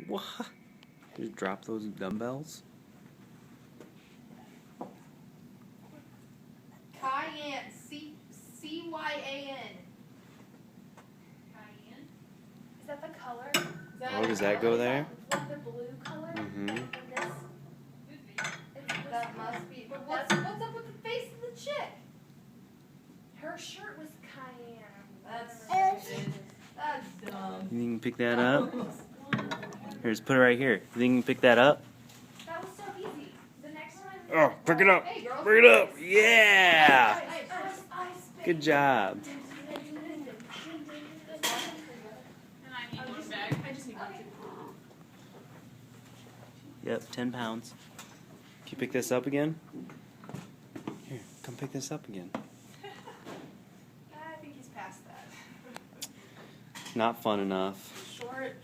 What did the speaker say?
What? Just drop those dumbbells? Cayenne. C-Y-A-N. Cayenne? Is that the color? Oh, does that go there? Like the blue color? Mm-hmm. And this? That must be. But what's up with the face of the chick? Her shirt was cayenne. That's dumb. You think you can pick that up? Here, just put it right here. You think you can pick that up? That was so easy. The next time. Oh, pick it up. Hey, girls. Bring it up. Yeah. Ice, Good job. And I need one bag. I just need one. Yep, 10 pounds. Can you pick this up again? Here, come pick this up again. I think he's past that. Not fun enough. Short.